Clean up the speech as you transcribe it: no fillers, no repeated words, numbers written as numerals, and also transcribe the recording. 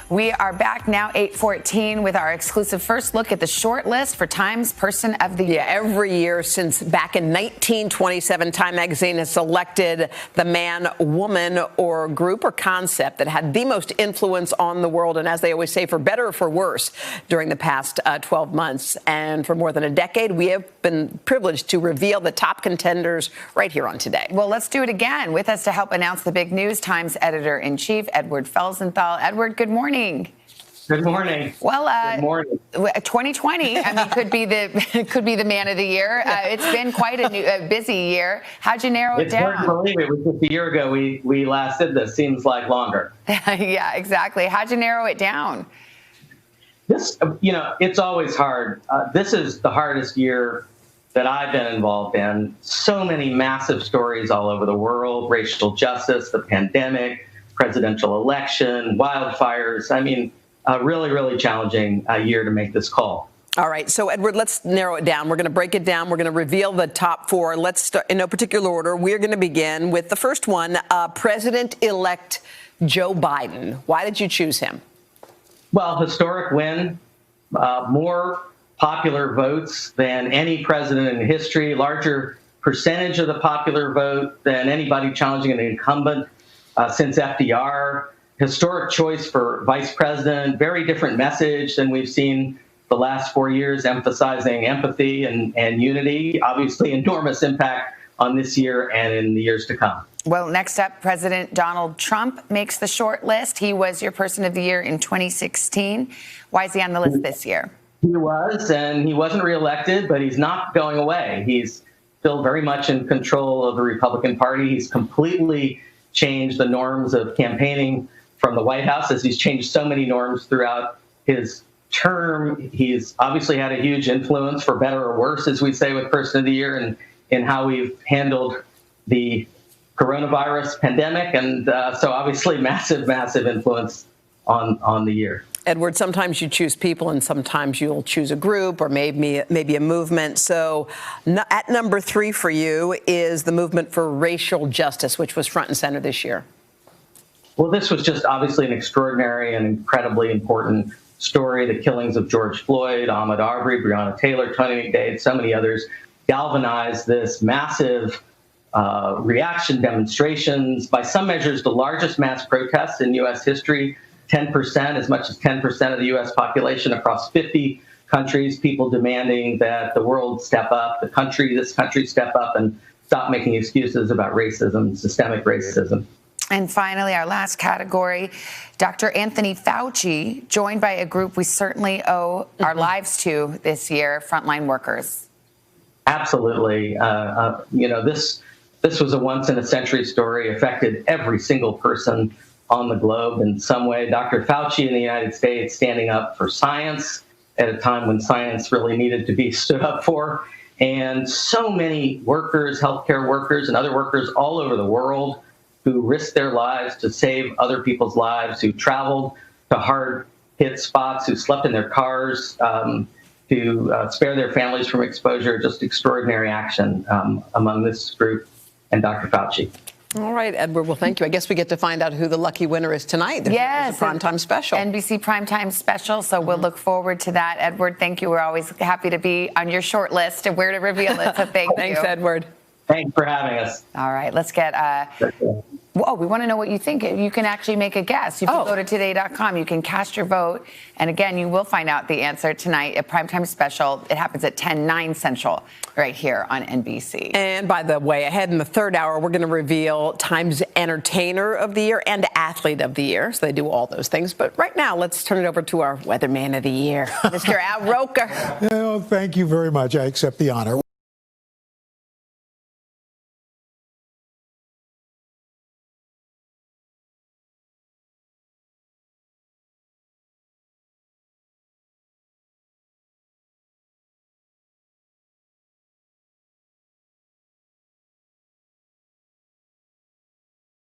We are back now, 8:14, with our exclusive first look at the short list for Time's Person of the Year. Yeah, every year since back in 1927, Time magazine has selected the man, woman, or group or concept that had the most influence on the world, and as they always say, for better or for worse, during the past 12 months. And for more than a decade, we have been privileged to reveal the top contenders right here on Today. Well, let's do it again. With us to help announce the big news, Time's editor-in-chief, Edward Felsenthal. Edward, good morning. Good morning. Well, good morning. 2020, I mean, could be the man of the year. It's been quite a busy year. How'd you narrow it down? It's hard to believe it was just a year ago we last did this. Seems like longer. Yeah, exactly. How'd you narrow it down? This, it's always hard. This is the hardest year that I've been involved in. So many massive stories all over the world: racial justice, the pandemic, presidential election, wildfires. I mean, a really, really challenging year to make this call. All right. So, Edward, let's narrow it down. We're going to break it down. We're going to reveal the top four. Let's start in no particular order. We're going to begin with the first one, President-elect Joe Biden. Why did you choose him? Well, historic win, more popular votes than any president in history, larger percentage of the popular vote than anybody challenging an incumbent since FDR. Historic choice for vice president, very different message than we've seen the last 4 years, emphasizing empathy and unity. Obviously, enormous impact on this year and in the years to come. Well, next up, President Donald Trump makes the short list. He was your person of the year in 2016. Why is he on the list this year? He was, and he wasn't reelected, but he's not going away. He's still very much in control of the Republican Party. He's completely changed the norms of campaigning from the White House, as he's changed so many norms throughout his term. He's obviously had a huge influence, for better or worse, as we say, with Person of the Year, and in how we've handled the coronavirus pandemic. And so obviously massive, massive influence on the year. Edward, sometimes you choose people and sometimes you'll choose a group or maybe a movement. So at number 3 for you is the movement for racial justice, which was front and center this year. Well, this was just obviously an extraordinary and incredibly important story. The killings of George Floyd, Ahmaud Arbery, Breonna Taylor, Tony McDade, so many others galvanized this massive reaction, demonstrations, by some measures the largest mass protests in U.S. history. 10%, as much as 10% of the U.S. population across 50 countries, people demanding that the world step up, this country step up and stop making excuses about racism, systemic racism. And finally, our last category, Dr. Anthony Fauci, joined by a group we certainly owe our lives to this year, Frontline Workers. Absolutely. This was a once-in-a-century story, affected every single person on the globe in some way. Dr. Fauci in the United States standing up for science at a time when science really needed to be stood up for. And so many workers, healthcare workers, and other workers all over the world who risked their lives to save other people's lives, who traveled to hard-hit spots, who slept in their cars to spare their families from exposure. Just extraordinary action among this group and Dr. Fauci. All right, Edward. Well, thank you. I guess we get to find out who the lucky winner is tonight. Yes. There's a primetime special. NBC primetime special. So we'll look forward to that. Edward, thank you. We're always happy to be on your short list and where to reveal it. So thank you. Thanks, Edward. Thanks for having us. All right, let's get... we want to know what you think. You can actually make a guess. You can go to today.com. You can cast your vote. And again, you will find out the answer tonight at Primetime Special. It happens at 10/9 Central right here on NBC. And by the way, ahead in the third hour, we're going to reveal Time's Entertainer of the Year and Athlete of the Year. So they do all those things. But right now, let's turn it over to our Weatherman of the Year, Mr. Al Roker. Thank you very much. I accept the honor.